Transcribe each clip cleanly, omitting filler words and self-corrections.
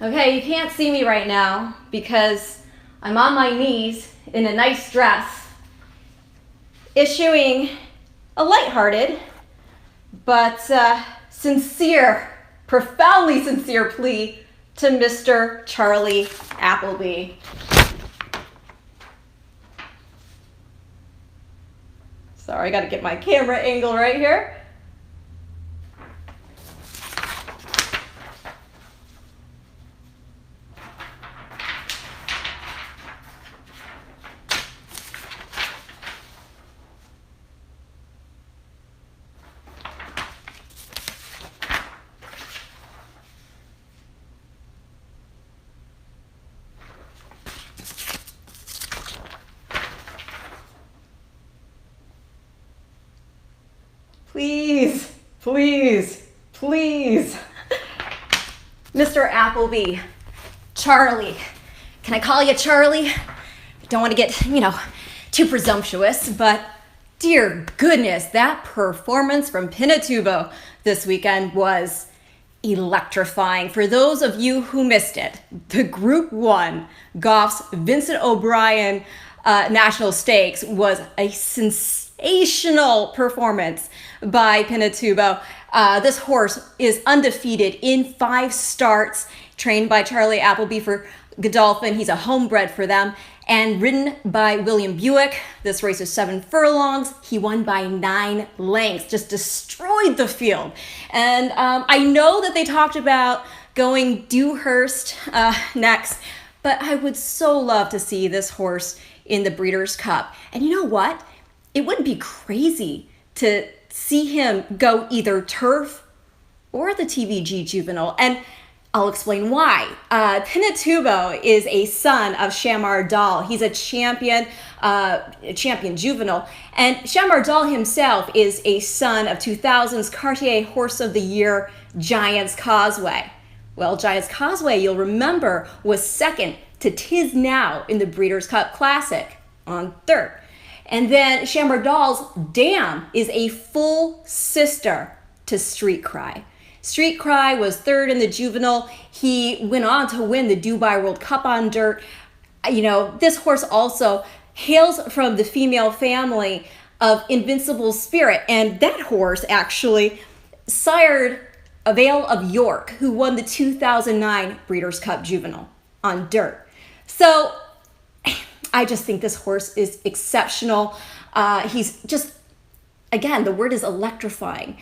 Okay, you can't see me right now because I'm on my knees in a nice dress, issuing a lighthearted but sincere, profoundly sincere plea to Mr. Charlie Appleby. Sorry, I gotta get my camera angle right here. Please, please, please. Mr. Appleby, Charlie. Can I call you Charlie? I don't want to get, too presumptuous, but dear goodness, that performance from Pinatubo this weekend was electrifying. For those of you who missed it, the Group 1 Golf's Vincent O'Brien National Stakes was a sensational performance by Pinatubo. This horse is undefeated in 5 starts, trained by Charlie Appleby for Godolphin. He's a homebred for them. And ridden by William Buick. This race is 7 furlongs. He won by 9 lengths, just destroyed the field. And I know that they talked about going Dewhurst next, but I would so love to see this horse in the Breeders' Cup. And you know what? It wouldn't be crazy to see him go either turf or the TVG Juvenile. And I'll explain why. Pinatubo is a son of Shamar Dahl. He's a champion juvenile. And Shamar Dahl himself is a son of 2000's Cartier Horse of the Year, Giants Causeway. Well, Giants Causeway, you'll remember, was second to Tis Now in the Breeders' Cup Classic on third. And then Shamar Dahl's Dam is a full sister to Street Cry. Street Cry was third in the juvenile. He went on to win the Dubai World Cup on dirt. This horse also hails from the female family of Invincible Spirit. And that horse actually sired a Vale of York, who won the 2009 Breeders' Cup Juvenile on dirt. So I just think this horse is exceptional. He's just, again, the word is electrifying.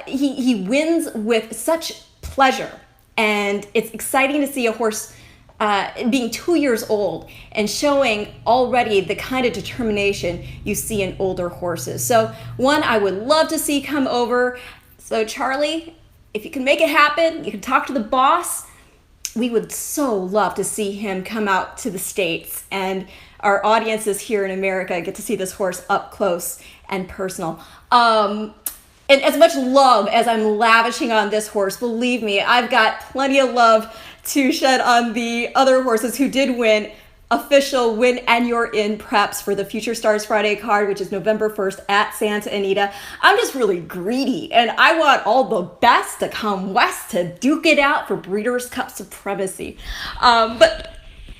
He wins with such pleasure, and it's exciting to see a horse being 2 years old and showing already the kind of determination you see in older horses. So one I would love to see come over. So Charlie, if you can make it happen, you can talk to the boss. We would so love to see him come out to the States, and our audiences here in America get to see this horse up close and personal. And as much love as I'm lavishing on this horse, believe me, I've got plenty of love to shed on the other horses who did win official Win and You're In preps for the Future Stars Friday card, which is November 1st at Santa Anita. I'm just really greedy, and I want all the best to come west to duke it out for Breeders' Cup supremacy. But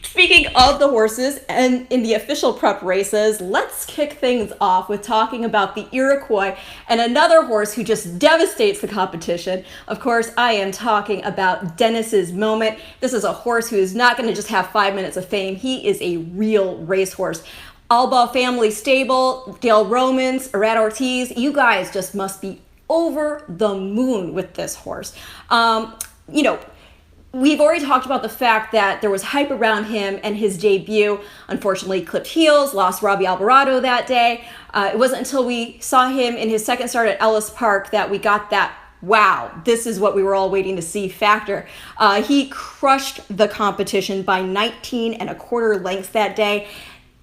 speaking of the horses and in the official prep races, let's kick things off with talking about the Iroquois and another horse who just devastates the competition. Of course, I am talking about Dennis's Moment. This is a horse who is not going to just have 5 minutes of fame. He is a real racehorse. Alba Family Stable, Dale Romans, Arad Ortiz, you guys just must be over the moon with this horse. We've already talked about the fact that there was hype around him and his debut. Unfortunately, clipped heels, lost Robbie Alvarado that day. It wasn't until we saw him in his second start at Ellis Park that we got that, wow, this is what we were all waiting to see factor. He crushed the competition by 19 1/4 lengths that day.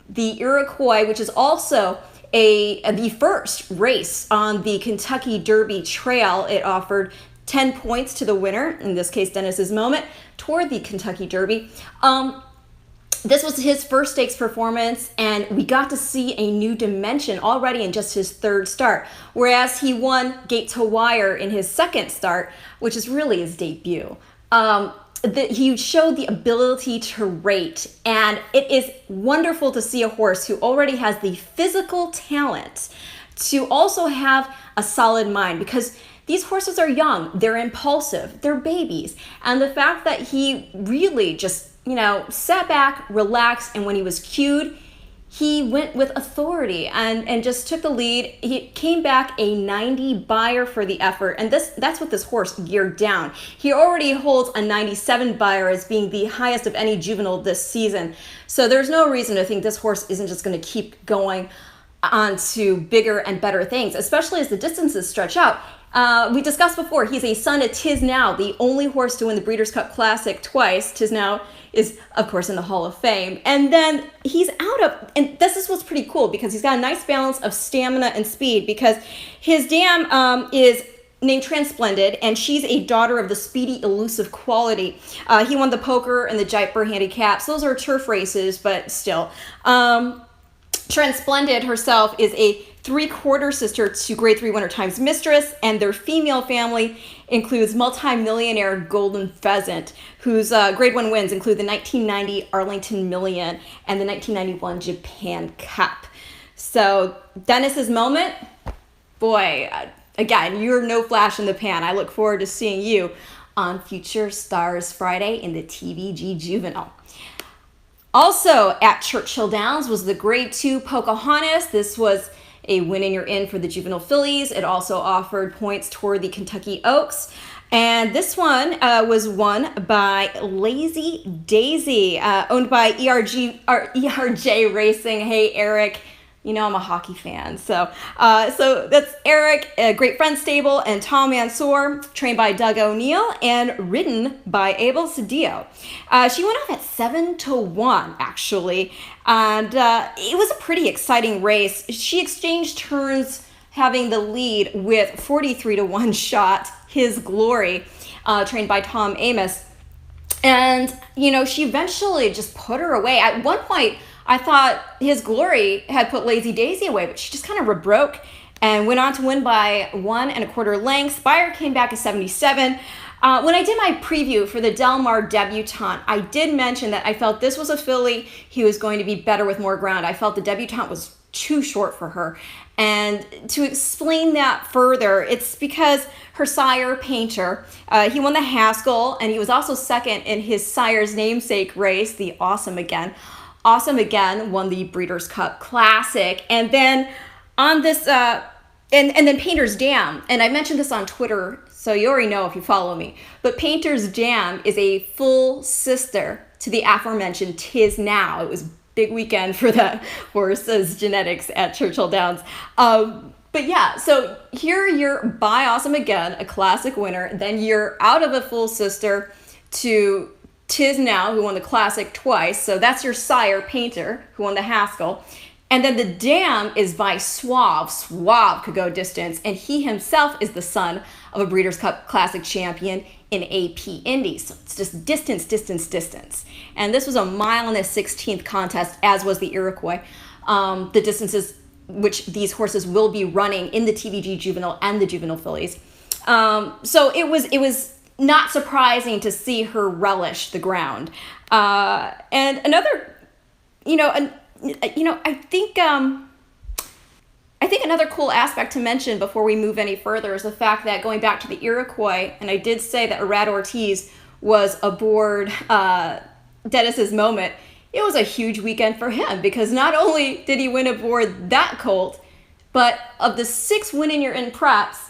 The Iroquois, which is also the first race on the Kentucky Derby Trail, it offered 10 points to the winner, in this case Dennis's Moment, toward the Kentucky Derby. This was his first stakes performance, and we got to see a new dimension already in just his third start, whereas he won Gate to Wire in his second start, which is really his debut. he showed the ability to rate, and it is wonderful to see a horse who already has the physical talent to also have a solid mind, because these horses are young, they're impulsive, they're babies. And the fact that he really just, sat back, relaxed, and when he was cued, he went with authority and just took the lead. He came back a 90 buyer for the effort, and that's what this horse geared down. He already holds a 97 buyer as being the highest of any juvenile this season. So there's no reason to think this horse isn't just going to keep going on to bigger and better things, especially as the distances stretch out. We discussed before, he's a son of Tiz Now, the only horse to win the Breeders' Cup Classic twice. Tiz Now is, of course, in the Hall of Fame. And then he's and this is what's pretty cool, because he's got a nice balance of stamina and speed, because his dam is named Transplendid, and she's a daughter of the speedy, elusive quality. He won the Poker and the Jaipur handicaps. Those are turf races, but still. Transplendid herself is a 3/4 sister to Grade 3 Winter Times Mistress, and their female family includes multi-millionaire Golden Pheasant, whose Grade 1 wins include the 1990 Arlington Million and the 1991 Japan Cup. So Dennis's moment, boy, again, you're no flash in the pan. I look forward to seeing you on Future Stars Friday in the TVG Juvenile. Also at Churchill Downs was the Grade 2 Pocahontas. This was a win and you're in for the juvenile fillies. It also offered points toward the Kentucky Oaks. And this one was won by Lazy Daisy, owned by ERJ Racing. Hey, Eric. I'm a hockey fan. So that's Eric, a Great Friend Stable, and Tom Mansour, trained by Doug O'Neill and ridden by Abel Cedillo. She went off at 7-1, actually. And it was a pretty exciting race. She exchanged turns, having the lead with 43-1 shot, His Glory, trained by Tom Amos. And, she eventually just put her away. At one point, I thought His Glory had put Lazy Daisy away, but she just kind of broke and went on to win by 1 1/4 lengths. Beyer came back at 77. When I did my preview for the Del Mar debutante, I did mention that I felt this was a filly he was going to be better with more ground. I felt the debutante was too short for her. And to explain that further, it's because her sire, Painter, he won the Haskell, and he was also second in his sire's namesake race, the Awesome Again. Awesome Again won the Breeders' Cup Classic. And then on this, and then Painter's Dam, and I mentioned this on Twitter, so you already know if you follow me, but Painter's Dam is a full sister to the aforementioned Tiz Now. It was a big weekend for the horse's genetics at Churchill Downs. But yeah, so here you're by Awesome Again, a classic winner, then you're out of a full sister to Tiz Now, who won the Classic twice. So that's your sire, Painter, who won the Haskell. And then the dam is by Suave. Suave could go distance, and he himself is the son of a Breeders' Cup Classic champion in AP Indy. So it's just distance. And this was a 1:16 contest, as was the Iroquois. The distances which these horses will be running in the TVG Juvenile and the Juvenile fillies. So it was not surprising to see her relish the ground. And another, I think another cool aspect to mention before we move any further is the fact that, going back to the Iroquois, and I did say that Arad Ortiz was aboard Dennis's moment, it was a huge weekend for him, because not only did he win aboard that colt, but of the 6 win-in-your-in preps,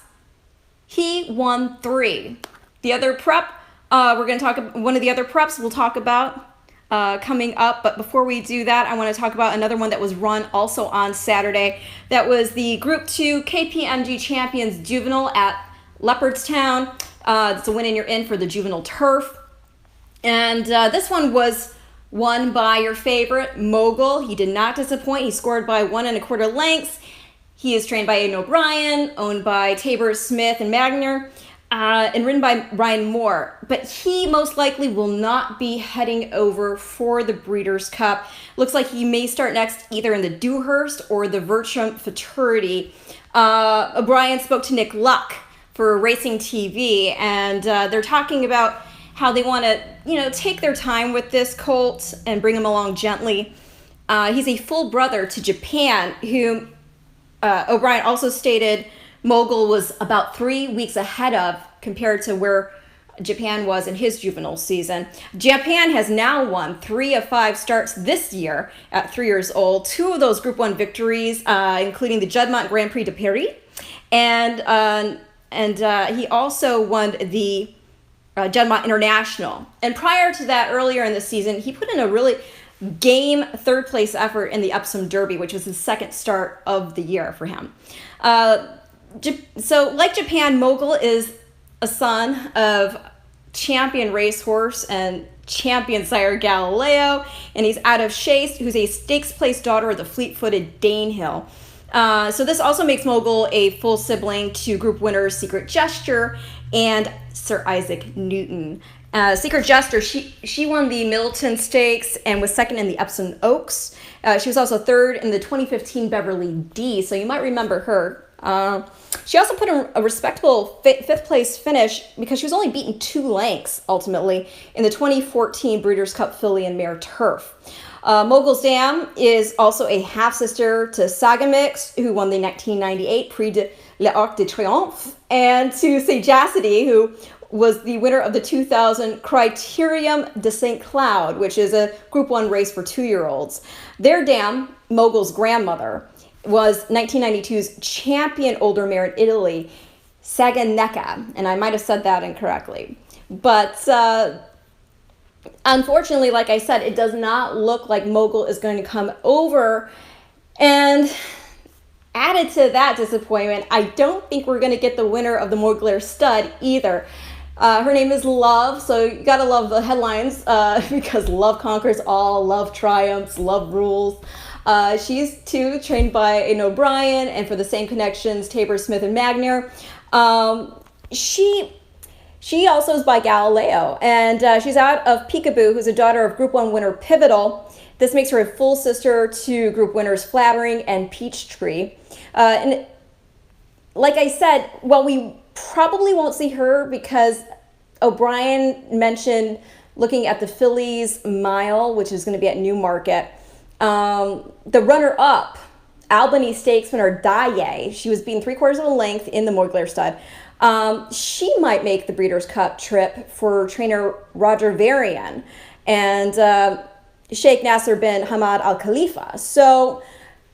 he won 3. The other prep, we're going to talk about one of the other preps we'll talk about coming up. But before we do that, I want to talk about another one that was run also on Saturday. That was the Group 2 KPMG Champions Juvenile at Leopardstown. It's a win-in-your-in for the juvenile turf. And this one was won by your favorite, Mogul. He did not disappoint. He scored by 1 1/4 lengths. He is trained by Aidan O'Brien, owned by Tabor Smith and Magner, and ridden by Ryan Moore. But he most likely will not be heading over for the Breeders' Cup. Looks like he may start next either in the Dewhurst or the Vertram Futurity. O'Brien spoke to Nick Luck for Racing TV, and they're talking about how they want to, take their time with this colt and bring him along gently. He's a full brother to Japan, who O'Brien also stated Mogul was about 3 weeks ahead of compared to where Japan was in his juvenile season. Japan has now won 3 of 5 starts this year at 3 years old. 2 of those Group 1 victories, including the Juddmonte Grand Prix de Paris, and he also won the Juddmonte International. And prior to that, earlier in the season, he put in a really game 3rd place effort in the Epsom Derby, which was his 2nd start of the year for him. So like Japan, Mogul is a son of champion racehorse and champion sire Galileo, and he's out of Chase, who's a stakes place daughter of the fleet-footed Danehill. So this also makes Mogul a full sibling to group winners Secret Gesture and Sir Isaac Newton. Secret Gesture, she won the Middleton Stakes and was 2nd in the Epsom Oaks. She was also 3rd in the 2015 Beverly D, so you might remember her. She also put in a respectable 5th place finish because she was only beaten 2 lengths ultimately in the 2014 Breeders' Cup Filly and Mare Turf. Mogul's Dam is also a half-sister to Sagamix, who won the 1998 Prix de l'Arc de Triomphe, and to Sagacity, who was the winner of the 2000 Criterium de St. Cloud, which is a Group 1 race for 2-year-olds. Their dam, Mogul's grandmother, was 1992's champion older mare in Italy, Saganeka, and I might have said that incorrectly. But unfortunately, like I said, it does not look like Mogul is going to come over. And added to that disappointment, I don't think we're going to get the winner of the Montclair Stud either. Her name is Love, so you gotta love the headlines because love conquers all, love triumphs, love rules. She's too trained by an O'Brien, and for the same connections, Tabor, Smith, and Magnier. She also is by Galileo, and she's out of Peekaboo, who's a daughter of Group 1 winner Pivotal. This makes her a full sister to Group winners Flattering and Peachtree. And like I said, well, we probably won't see her because O'Brien mentioned looking at the Fillies Mile, which is going to be at Newmarket. The runner-up, Albany Stakes winner Daye, she was beaten 3/4 of a length in the Montclair Stud. She might make the Breeders' Cup trip for trainer Roger Varian and Sheikh Nasser bin Hamad Al Khalifa. So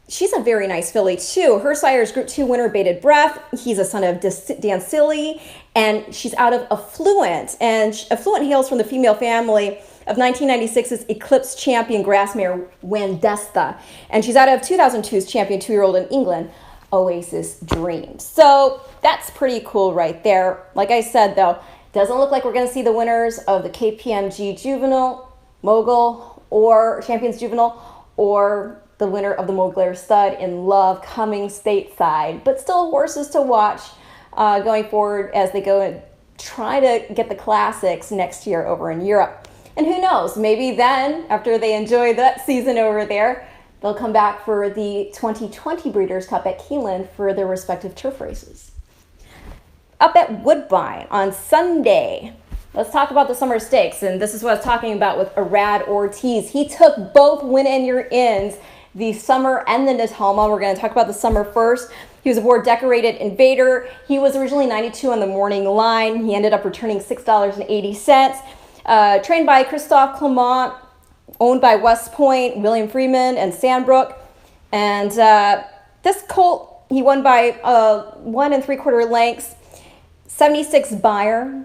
she's a very nice filly too. Her sire is Group 2 winner Bated Breath. He's a son of Dan Silly, and she's out of Affluent. And Affluent hails from the female family of 1996's Eclipse champion grassmare Wandesta. And she's out of 2002's champion 2-year-old in England, Oasis Dreams. So that's pretty cool right there. Like I said, though, doesn't look like we're going to see the winners of the KPMG Juvenile, Mogul, or Champions Juvenile, or the winner of the Montclair Stud in Love coming stateside. But still horses to watch going forward as they go and try to get the classics next year over in Europe. And who knows, maybe then, after they enjoy that season over there, they'll come back for the 2020 Breeders' Cup at Keeneland for their respective turf races. Up at Woodbine on Sunday, let's talk about the Summer Stakes. And this is what I was talking about with Arad Ortiz. He took both win-and-your-ins, the Summer and the Natoma. We're going to talk about the Summer first. He was aboard Decorated Invader. He was originally 92 on the morning line. He ended up returning $6.80. Trained by Christophe Clement, owned by West Point, William Freeman, and Sandbrook. And this colt, he won by 1 3/4 lengths, 76 Beyer.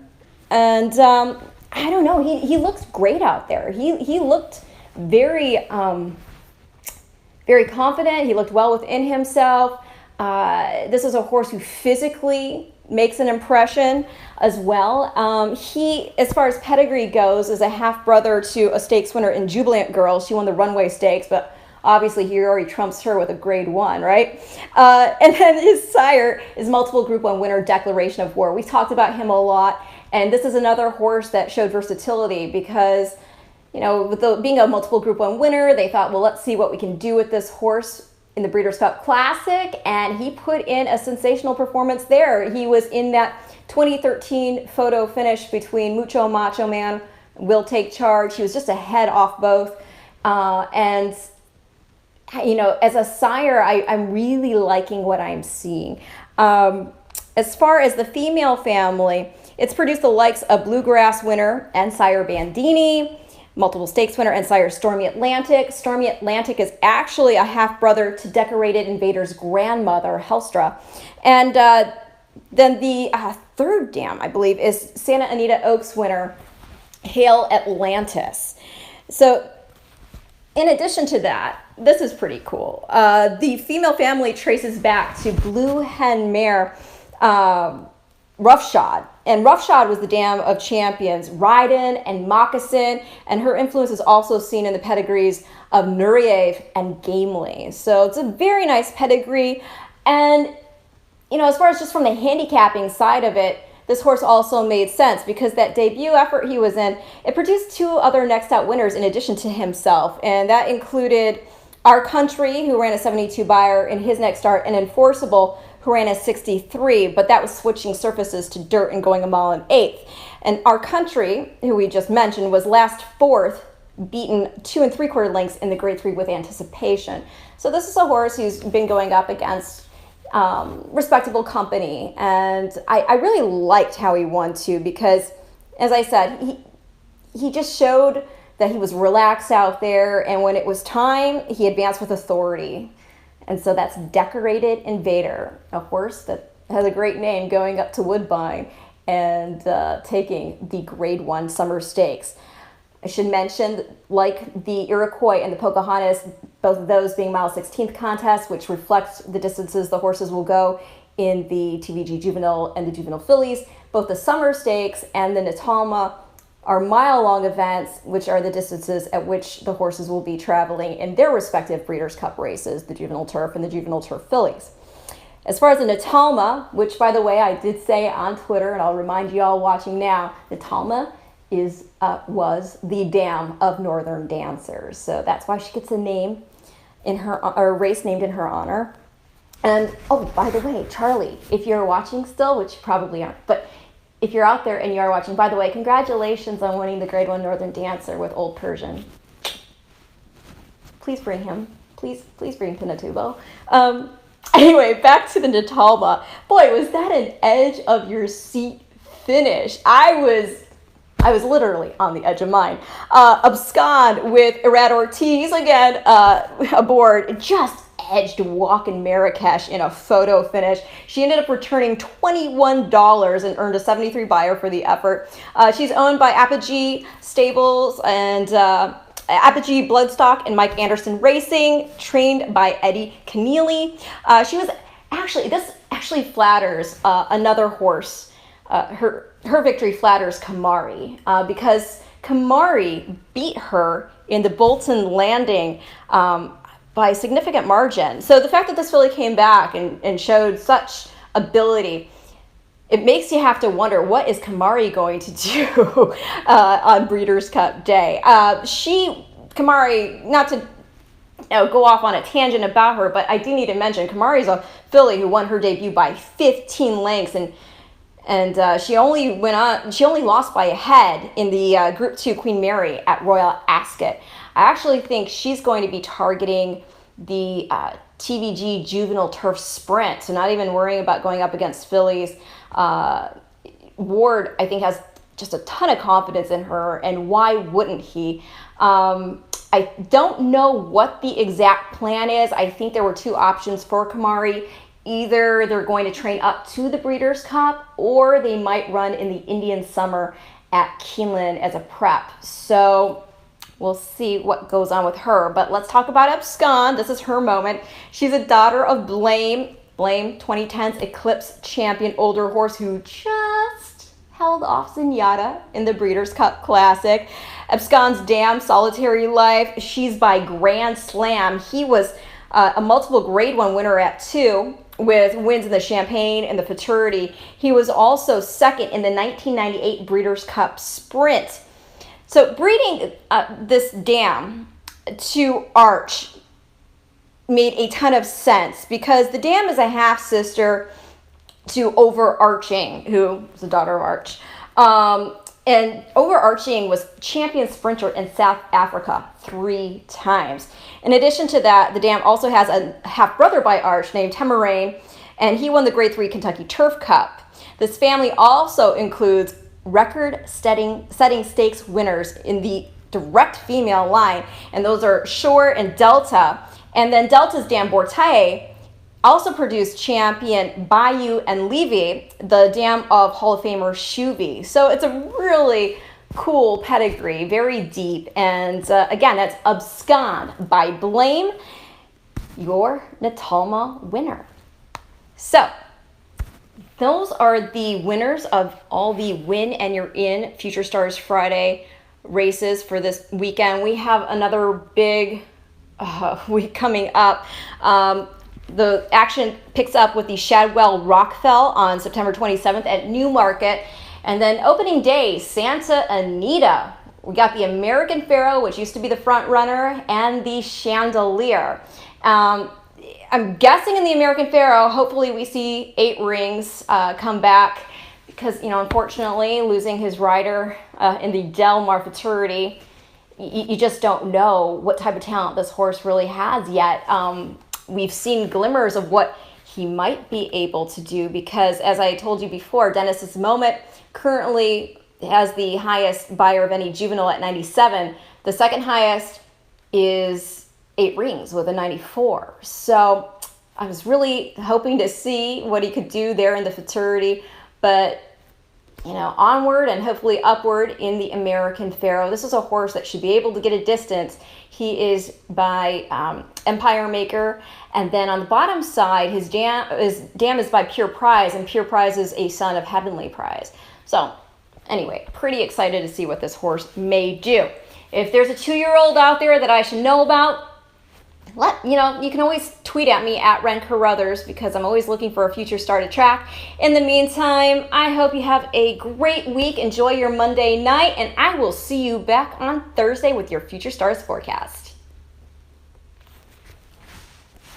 And I don't know, he looked great out there. He looked very, very confident. He looked well within himself. This is a horse who physically makes an impression as well. He, as far as pedigree goes, is a half-brother to a stakes winner in Jubilant Girl. She won the Runway Stakes, but obviously he already trumps her with a grade 1, right? And then his sire is multiple Group 1 winner Declaration of War. We talked about him a lot, and this is another horse that showed versatility because, you know, with being a multiple Group 1 winner, they thought, well, let's see what we can do with this horse in the Breeders' Cup Classic, and he put in a sensational performance there. He was in that 2013 photo finish between Mucho Macho Man, Will Take Charge. He was just a head off both. And, you know, as a sire, I'm really liking what I'm seeing. As far as the female family, it's produced the likes of Bluegrass winner and sire Bandini, multiple stakes winner and sire Stormy Atlantic. Stormy Atlantic is actually a half-brother to Decorated Invader's grandmother, Helstra. And then the third dam, I believe, is Santa Anita Oaks winner, Hail Atlantis. So in addition to that, this is pretty cool. The female family traces back to Blue Hen Mare Roughshod. And Roughshod was the dam of champions Ryden and Moccasin, and her influence is also seen in the pedigrees of Nureyev and Gamely. So it's a very nice pedigree. And, you know, as far as just from the handicapping side of it, this horse also made sense because that debut effort he was in, it produced two other next out winners in addition to himself. And that included Our Country, who ran a 72 buyer in his next start, and Enforceable, who ran a 63, but that was switching surfaces to dirt and going a mile in eighth. And Our Country, who we just mentioned, was last fourth, beaten 2 3/4 lengths in the grade 3 with Anticipation. So this is a horse who's been going up against respectable company. And I really liked how he won too, because as I said, he just showed that he was relaxed out there. And when it was time, he advanced with authority. And so that's Decorated Invader, a horse that has a great name, going up to Woodbine and taking the grade 1 summer stakes. I should mention, like the Iroquois and the Pocahontas, both of those being mile 16th contests, which reflects the distances the horses will go in the TVG Juvenile and the Juvenile Fillies. Both the summer stakes and the Natalma are mile-long events, which are the distances at which the horses will be traveling in their respective Breeders' Cup races, the Juvenile Turf and the Juvenile Turf Fillies. As far as the Natalma, which, by the way, I did say on Twitter, and I'll remind you all watching now, Natalma was the dam of Northern Dancers. So that's why she gets a name in her, or a race named in her honor. And, oh, by the way, Charlie, if you're watching still, which you probably aren't, but if you're out there and you are watching, by the way, congratulations on winning the Grade 1 Northern Dancer with Old Persian. Please bring him. Please bring Pinatubo. Anyway, back to the Natalma. Boy, was that an edge of your seat finish. I was literally on the edge of mine. Abscond with Irad Ortiz again aboard, just edged Walkin' Marrakesh in a photo finish. She ended up returning $21 and earned a 73 buyer for the effort. She's owned by Apogee Stables and Apogee Bloodstock and Mike Anderson Racing, trained by Eddie Keneally. This actually flatters another horse. Her victory flatters Kamari because Kamari beat her in the Bolton Landing by a significant margin. So the fact that this filly came back and showed such ability, it makes you have to wonder, what is Kamari going to do on Breeders' Cup Day? Kamari, not to go off on a tangent about her, but I do need to mention Kamari's a filly who won her debut by 15 lengths, and she only lost by a head in the Group 2 Queen Mary at Royal Ascot. I actually think she's going to be targeting the TVG Juvenile Turf Sprint, so not even worrying about going up against fillies. Ward, I think, has just a ton of confidence in her, and why wouldn't he? I don't know what the exact plan is. I think there were two options for Kamari. Either they're going to train up to the Breeders' Cup, or they might run in the Indian Summer at Keeneland as a prep. So we'll see what goes on with her. But let's talk about Abscond. This is her moment. She's a daughter of Blame 2010's Eclipse champion, older horse who just held off Zenyatta in the Breeders' Cup Classic. Abscond's dam, Solitary Life, she's by Grand Slam. He was a multiple grade 1 winner at 2 with wins in the Champagne and the Futurity. He was also second in the 1998 Breeders' Cup Sprint. So breeding this dam to Arch made a ton of sense because the dam is a half-sister to Overarching, who was the daughter of Arch. And Overarching was champion sprinter in South Africa 3 times. In addition to that, the dam also has a half-brother by Arch named Temerain, and he won the Grade 3 Kentucky Turf Cup. This family also includes record-setting stakes winners in the direct female line, and those are Shore and Delta. And then Delta's dam Bortae also produced champion Bayou and Levy, the dam of Hall of Famer Shuvi. So it's a really cool pedigree, very deep. And again, that's Abscond by Blame, your Natalma winner. So those are the winners of all the Win and You're In Future Stars Friday races for this weekend. We have another big week coming up. The action picks up with the Shadwell Rockfell on September 27th at Newmarket. And then opening day, Santa Anita. We got the American Pharoah, which used to be the front runner, and the Chandelier. I'm guessing in the American Pharoah, hopefully we see 8 Rings come back because, unfortunately, losing his rider in the Del Mar Futurity, you just don't know what type of talent this horse really has yet. We've seen glimmers of what he might be able to do because, as I told you before, Dennis's Moment currently has the highest buyer of any juvenile at 97. The second highest is 8 Rings with a 94. So I was really hoping to see what he could do there in the Futurity, but onward and hopefully upward in the American Pharoah. This is a horse that should be able to get a distance. He is by Empire Maker, and then on the bottom side, his dam is by Pure Prize, and Pure Prize is a son of Heavenly Prize. So anyway, pretty excited to see what this horse may do. If there's a 2-year-old out there that I should know about, you can always tweet at me at Ren Carothers because I'm always looking for a future star to track. In the meantime, I hope you have a great week. Enjoy your Monday night, and I will see you back on Thursday with your Future Stars forecast.